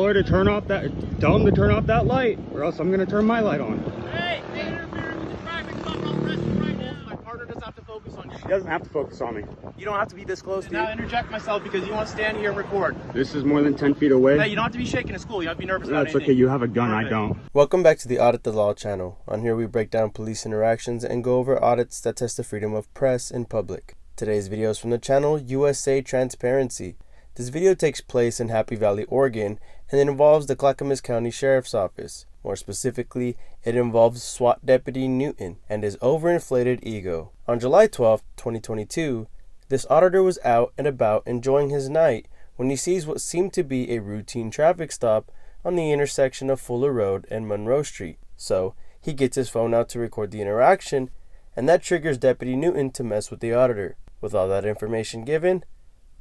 Tell her to turn off that. Tell him to turn off that light, or else I'm gonna turn my light on. Hey, they interfere with the traffic stop. I'll arrest you right now. My partner doesn't have to focus on you. He doesn't have to focus on me. You don't have to be this close, dude. Now interject myself because you want to stand here and record. This is more than 10 feet away. Hey, you don't have to be shaking at school. You don't have to be nervous about That's anything. okay. You have a gun. Perfect. I don't. Welcome back to the Audit the Law channel. On here we break down police interactions and go over audits that test the freedom of press in public. Today's video is from the channel USA Transparency. This video takes place in Happy Valley, Oregon, and it involves the Clackamas County Sheriff's Office. More specifically, it involves SWAT Deputy Newton and his overinflated ego. On July 12, 2022, this auditor was out and about enjoying his night when he sees what seemed to be a routine traffic stop on the intersection of Fuller Road and Monroe Street. So, he gets his phone out to record the interaction, and that triggers Deputy Newton to mess with the auditor. With all that information given,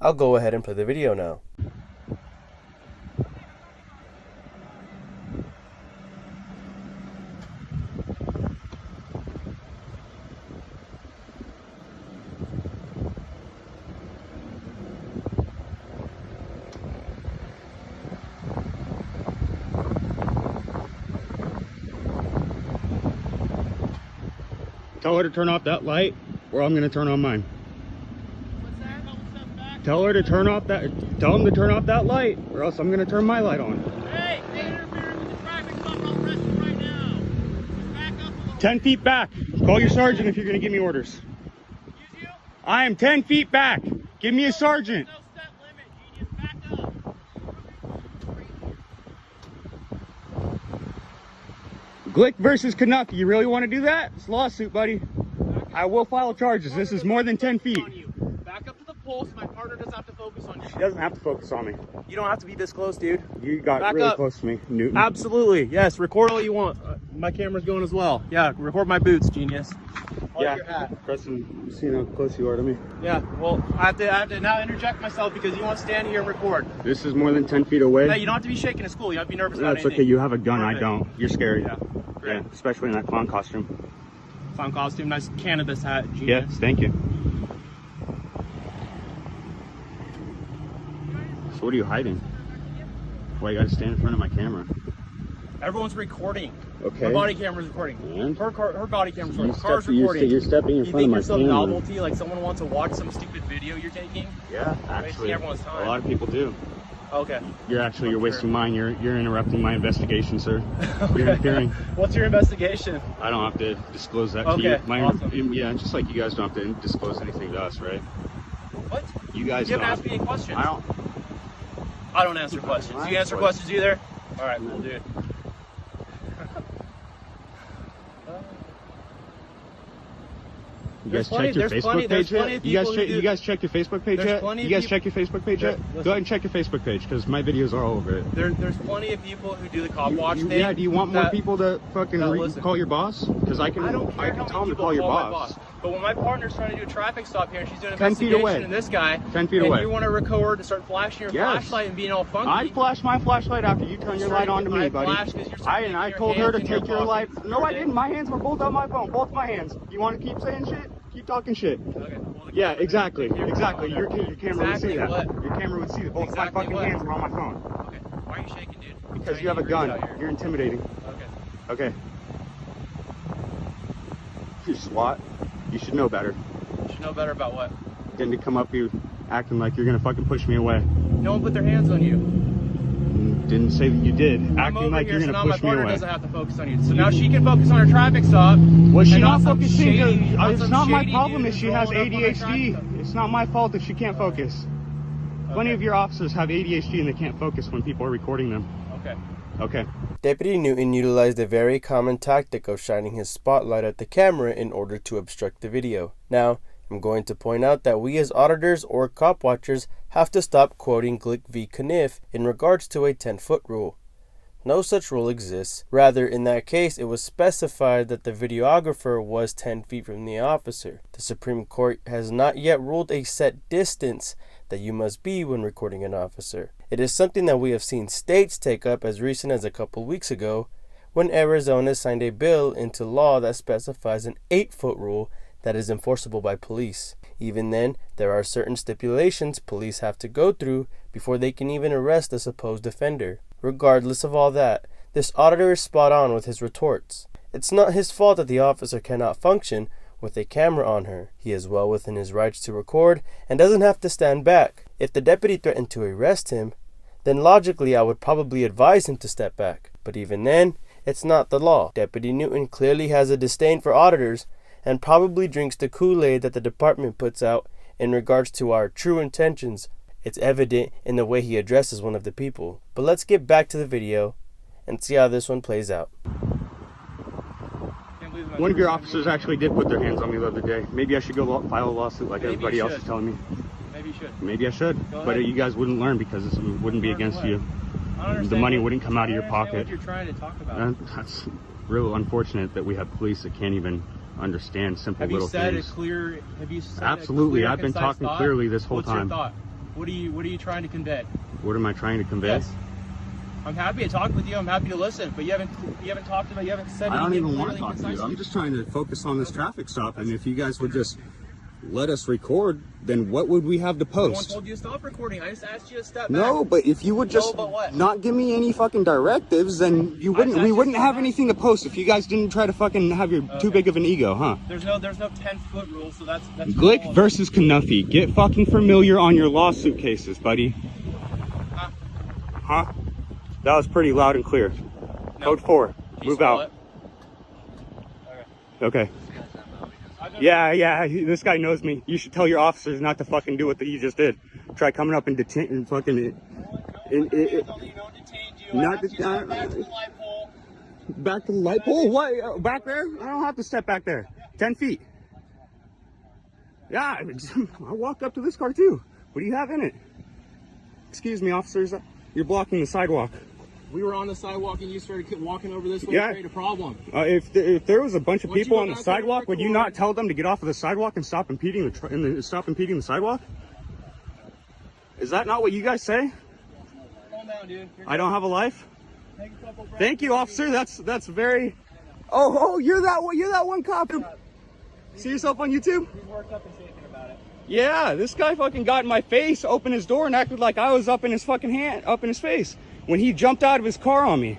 I'll go ahead and play the video now. Tell her to turn off that light, or I'm gonna turn on mine. Tell her to turn off that. Tell him to turn off that light, or else I'm gonna turn my light on. Hey, they interfere with the traffic stop. I'll arrest you right now. Just back up a little. 10 feet back. Call your sergeant if you're gonna give me orders. Excuse you? I am 10 feet back. Give me a sergeant. No step limit, genius. Back up. Glick versus Canuck. You really want to do that? It's a lawsuit, buddy. I will file charges. This is more than 10 feet. Back up to the pole so my partner doesn't have to focus on you. He doesn't have to focus on me. You don't have to be this close, dude. You got Back really up. close to me, Newton. Absolutely. Yes, record all you want. My camera's going as well. Yeah, record my boots, genius. I like your hat. Preston, see how close you are to me. Yeah, well, I have to now interject myself because you want to stand here and record. This is more than 10 feet away. Hey, you don't have to be shaking at school. You don't have to be nervous about That's anything. okay. You have a gun. Perfect. I don't. You're scary. Yeah, great. Yeah, especially in that clown costume. Clown costume, nice cannabis hat, genius. Yes, thank you. So what are you hiding? Why you gotta stand in front of my camera? Everyone's recording. Okay. Her body camera's recording. And? Her body camera's recording. You Car's step- you're recording. you're stepping in You front think of my you're some camera. novelty, like someone wants to watch some stupid video you're taking? Yeah, Wasting actually, everyone's time. a lot of people do. Okay. You're wasting mine. You're interrupting my investigation, sir. You're interfering. What's your investigation? I don't have to disclose that Okay, to you. awesome. Yeah, just like you guys don't have to disclose anything to us, right? What? You guys You don't. haven't asked me any questions. I don't. I don't answer questions. Do you answer questions either? All right, we'll do it. You guys checked your Facebook page yet? You guys checked your Facebook page yet? You guys check your Facebook page yet? Go ahead and check your Facebook page because my videos are all over it. There's plenty of people who do the cop watch thing. Yeah, do you want more people to fucking listen. call your boss? Because I I don't care can how tell many them to people call your my boss. But when my partner's trying to do a traffic stop here and she's doing an 10 feet investigation away. and this guy, 10 feet and away. you want to record and start flashing your Yes. flashlight and being all funky. I'd flash my flashlight after you turn your light on to me, buddy. I told her to take your light. No, I didn't. My hands were both on my phone. Both my hands. You want to keep saying shit? Keep talking shit. Okay. Well, Yeah, exactly. Exactly. Your camera Exactly would see what? that. Your camera would see that. Both Exactly my fucking what? hands were on my phone. Okay. Why are you shaking, dude? Because you have a gun. You're intimidating. Okay. Okay. You're SWAT. You should know better You should know better about what? than to come up here acting like you're gonna fucking push me away. No one put their hands on you. Didn't say that you did. I'm Acting over like here, you're so gonna now my push me partner away. doesn't have to focus on you. So now she can focus on her traffic stop. Was she and not some focusing? shady- It's some not my shady problem dude if she has rolling up on her traffic ADHD. stop. It's not my fault if she can't focus. Plenty of your officers have ADHD and they can't focus when people are recording them. Okay. Okay. Deputy Newton utilized a very common tactic of shining his spotlight at the camera in order to obstruct the video. Now, I'm going to point out that we as auditors or cop watchers have to stop quoting Glick v. Kniff in regards to a 10-foot rule. No such rule exists. Rather, in that case, it was specified that the videographer was 10 feet from the officer. The Supreme Court has not yet ruled a set distance that you must be when recording an officer. It is something that we have seen states take up as recent as a couple weeks ago, when Arizona signed a bill into law that specifies an 8-foot rule that is enforceable by police. Even then, there are certain stipulations police have to go through before they can even arrest a supposed offender. Regardless of all that, this auditor is spot on with his retorts. It's not his fault that the officer cannot function with a camera on her. He is well within his rights to record and doesn't have to stand back. If the deputy threatened to arrest him, then logically I would probably advise him to step back. But even then, it's not the law. Deputy Newton clearly has a disdain for auditors and probably drinks the Kool-Aid that the department puts out in regards to our true intentions. It's evident in the way he addresses one of the people. But let's get back to the video and see how this one plays out. One of your officers actually did put their hands on me the other day. Maybe I should go file a lawsuit like everybody else is telling me. Maybe you should. Maybe I should. But you guys wouldn't learn because it wouldn't be against you. The money wouldn't come out of your pocket. What you're trying to talk about. That's real unfortunate that we have police that can't even understand simple little things. Have you said Absolutely. a clear, I've been talking thought? clearly this whole What's time. Your thought? What are you trying to convey? What am I trying to convey? Yes. I'm happy to talk with you. I'm happy to listen, but you haven't talked about. You haven't said. I don't anything even want to clearly talk to you. concisely. I'm just trying to focus on this traffic stop, and if you guys would just let us record, then what would we have to No one post? told you to stop recording. I just asked you to step back. No, but if you would just but what? not give me any fucking directives, then we wouldn't have anything to post if you guys didn't try to fucking have your too big of an ego, huh? There's no 10-foot rule, so that's Glick versus Knuffy. Get fucking familiar on your lawsuit cases, buddy. Huh? That was pretty loud and clear. No. Code 4. Move out. Okay. Yeah, this guy knows me. You should tell your officers not to fucking do what you just did. Try coming up and detain and fucking back to the light pole. What? Back there? I don't have to step back there. 10 feet. Yeah, I walked up to this car too. What do you have in it? Excuse me, officers. You're blocking the sidewalk. We were on the sidewalk and you started walking over this way Yeah. to create a problem. If there was a bunch of people on the sidewalk, would you not tell them to get off of the sidewalk and stop impeding the sidewalk? Is that not what you guys say? Calm down, dude. I don't have a life. Take a couple breaths. Thank you, officer. That's very. Oh, you're that one cop. See yourself on YouTube? He's worked up and shaking about it. Yeah, this guy fucking got in my face, opened his door, and acted like I was up in his face when he jumped out of his car on me.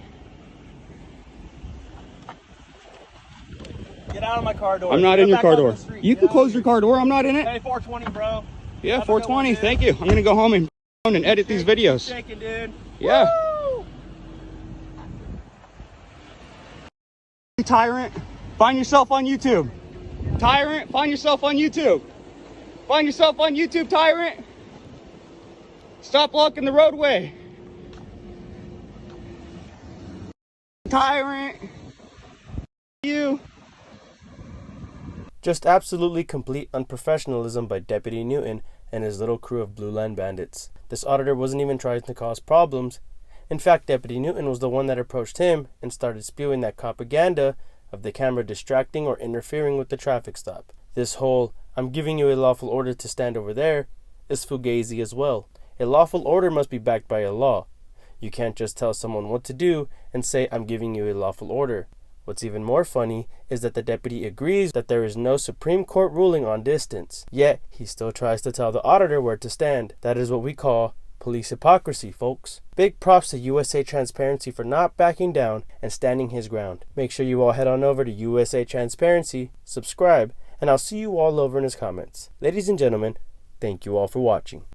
Get out of my car door. I'm not in your car door. You can close your car door. I'm not in it. Hey, 420, bro. Yeah, 420. Thank you. I'm gonna go home and edit these videos. Shaking, dude. Yeah. Woo! Tyrant, find yourself on YouTube. Tyrant, find yourself on YouTube. Find yourself on YouTube, tyrant. Stop blocking the roadway. Tyrant. You. Just absolutely complete unprofessionalism by Deputy Newton and his little crew of Blue Line bandits. This auditor wasn't even trying to cause problems. In fact, Deputy Newton was the one that approached him and started spewing that propaganda of the camera distracting or interfering with the traffic stop. This whole, "I'm giving you a lawful order to stand over there," is fugazi as well. A lawful order must be backed by a law. You can't just tell someone what to do and say, "I'm giving you a lawful order." What's even more funny is that the deputy agrees that there is no Supreme Court ruling on distance, yet he still tries to tell the auditor where to stand. That is what we call police hypocrisy, folks. Big props to USA Transparency for not backing down and standing his ground. Make sure you all head on over to USA Transparency, subscribe, and I'll see you all over in his comments. Ladies and gentlemen, thank you all for watching.